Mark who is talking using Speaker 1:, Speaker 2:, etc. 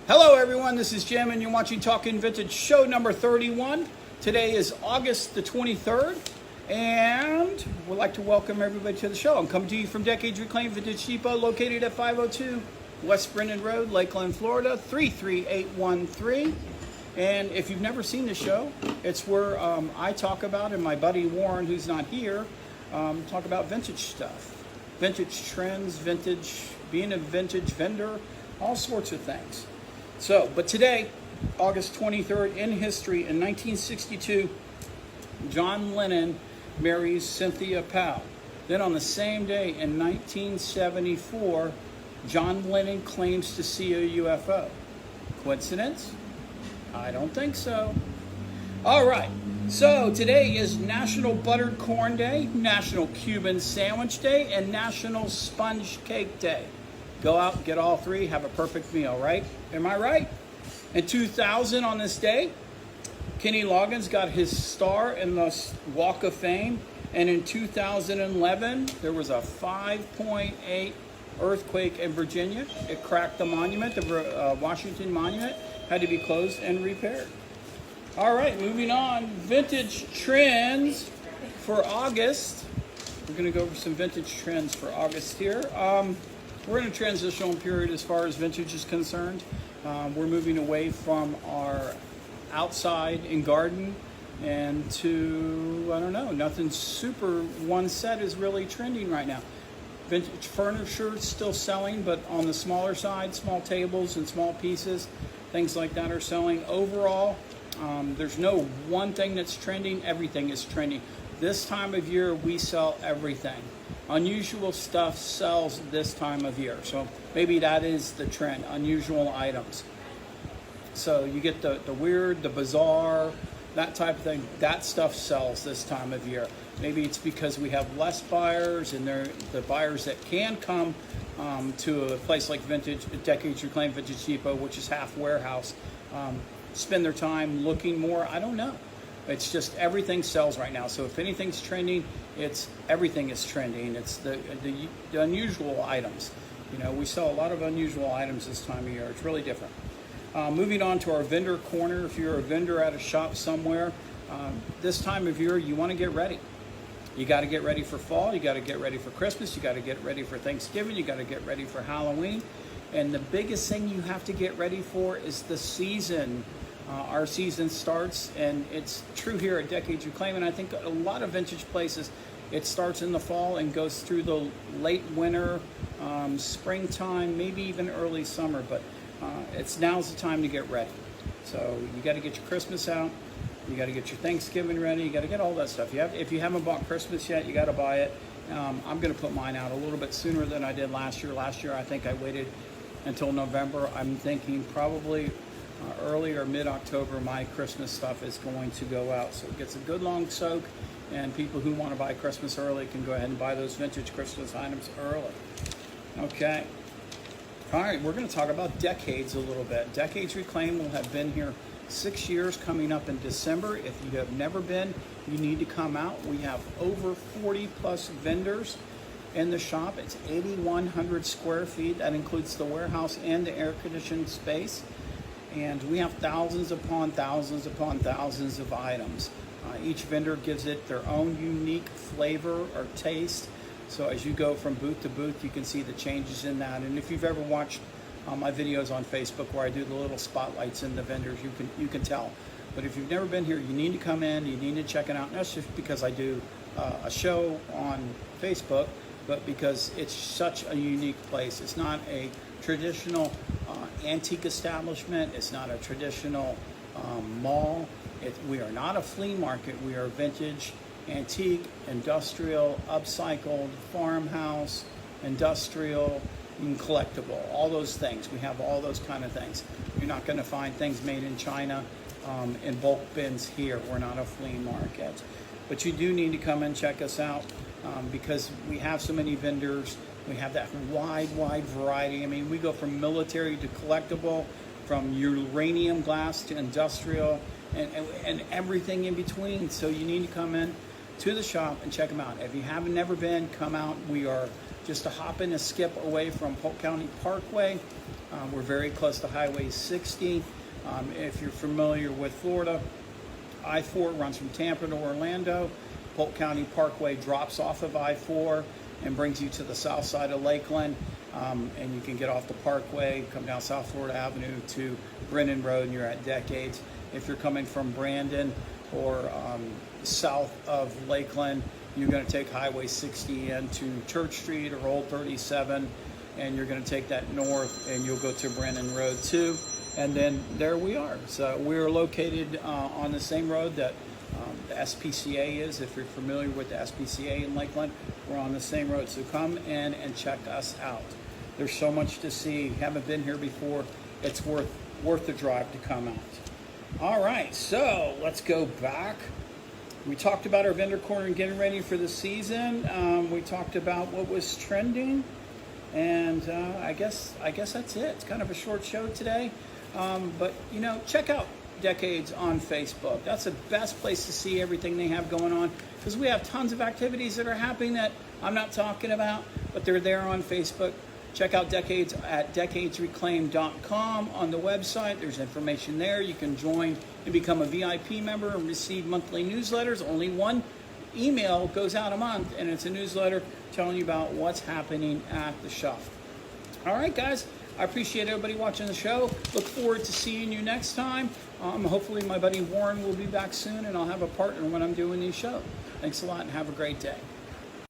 Speaker 1: Hello everyone, this is Jim and you're watching Talking Vintage show number 31. Today is August the 23rd and we'd like to welcome everybody to the show. I'm coming to you from Decades Reclaimed Vintage Depot located at 502 West Brennan Road, Lakeland, Florida, 33813. And if you've never seen the show, it's where I talk about, and my buddy Warren, who's not here, talk about vintage stuff. Vintage trends, vintage, being a vintage vendor, all sorts of things. So, but today, August 23rd, in history, in 1962, John Lennon marries Cynthia Powell. Then on the same day, in 1974, John Lennon claims to see a UFO. Coincidence? I don't think so. All right, so today is National Buttered Corn Day, National Cuban Sandwich Day, and National Sponge Cake Day. Go out and get all three, have a perfect meal, right? Am I right? In 2000 on this day, Kenny Loggins got his star in the Walk of Fame. And in 2011, there was a 5.8 earthquake in Virginia. It cracked the monument, the Washington Monument, had to be closed and repaired. All right, moving on. Vintage trends for August. We're going to go over some vintage trends for August here. We're in a transitional period as far as vintage is concerned. We're moving away from our outside and garden and to, I don't know, nothing super one set is really trending right now. Vintage furniture is still selling, but on the smaller side, small tables and small pieces, things like that are selling. Overall, there's no one thing that's trending, everything is trending. This time of year, we sell everything. Unusual stuff sells this time of year. So maybe that is the trend, unusual items. So you get the weird, the bizarre, that type of thing. That stuff sells this time of year. Maybe it's because we have less buyers and they're the buyers that can come to a place like Decades Reclaimed Vintage Depot, which is half warehouse, spend their time looking more. I don't know. It's just everything sells right now. So if anything's trending, everything is trending. It's the unusual items. You know, we sell a lot of unusual items this time of year. It's really different. Moving on to our vendor corner. If you're a vendor at a shop somewhere, this time of year, you want to get ready. You got to get ready for fall. You got to get ready for Christmas. You got to get ready for Thanksgiving. You got to get ready for Halloween. And the biggest thing you have to get ready for is the season. Our season starts, and it's true here at Decades Reclaimed, and I think a lot of vintage places, it starts in the fall and goes through the late winter, springtime, maybe even early summer, but now's the time to get ready. So you got to get your Christmas out, you got to get your Thanksgiving ready, you got to get all that stuff. If you haven't bought Christmas yet, you got to buy it. I'm going to put mine out a little bit sooner than I did last year. Last year, I think I waited until November. I'm thinking probably early or mid-October, my Christmas stuff is going to go out. So it gets a good long soak, and people who want to buy Christmas early can go ahead and buy those vintage Christmas items early. Okay. All right, we're going to talk about Decades a little bit. Decades Reclaimed will have been here 6 years coming up in December. If you have never been, you need to come out. We have over 40 plus vendors in the shop. It's 8,100 square feet. That includes the warehouse and the air-conditioned space. And we have thousands upon thousands upon thousands of items. Each vendor gives it their own unique flavor or taste. So as you go from booth to booth, you can see the changes in that. And if you've ever watched my videos on Facebook where I do the little spotlights in the vendors, you can tell. But if you've never been here, you need to come in, you need to check it out. Not just because I do a show on Facebook, but because it's such a unique place. It's not a traditional antique establishment. It's not a traditional mall. We are not a flea market. We are vintage, antique, industrial, upcycled, farmhouse, industrial, and collectible. All those things. We have all those kind of things. You're not going to find things made in China in bulk bins here. We're not a flea market. But you do need to come and check us out because we have so many vendors. We have that wide variety. I mean, we go from military to collectible, from uranium glass to industrial, and everything in between. So you need to come in to the shop and check them out. If you haven't never been, come out. We are just a hop and a skip away from Polk County Parkway. We're very close to Highway 60. If you're familiar with Florida, I-4 runs from Tampa to Orlando. Polk County Parkway drops off of I-4 and brings you to the south side of Lakeland. And you can get off the Parkway, come down South Florida Avenue to Brennan Road, and you're at Decades. If you're coming from Brandon or south of Lakeland, you're going to take Highway 60 into Church Street or Old 37, and you're going to take that north, and you'll go to Brennan Road too. And then there we are. So we're located on the same road that the SPCA is. If you're familiar with the SPCA in Lakeland, we're on the same road. So come in and check us out. There's so much to see. Haven't been here before. It's worth the drive to come out. All right, so let's go back. We talked about our vendor corner and getting ready for the season. We talked about what was trending, and I guess that's it. It's kind of a short show today, but check out Decades on Facebook. That's the best place to see everything they have going on, because we have tons of activities that are happening that I'm not talking about, but they're there on Facebook. Check out Decades at decadesreclaim.com on the website. There's information there. You can join and become a VIP member and receive monthly newsletters. Only one email goes out a month, and it's a newsletter telling you about what's happening at the shop. All right, guys. I appreciate everybody watching the show. Look forward to seeing you next time. Hopefully my buddy Warren will be back soon, and I'll have a partner when I'm doing these shows. Thanks a lot, and have a great day.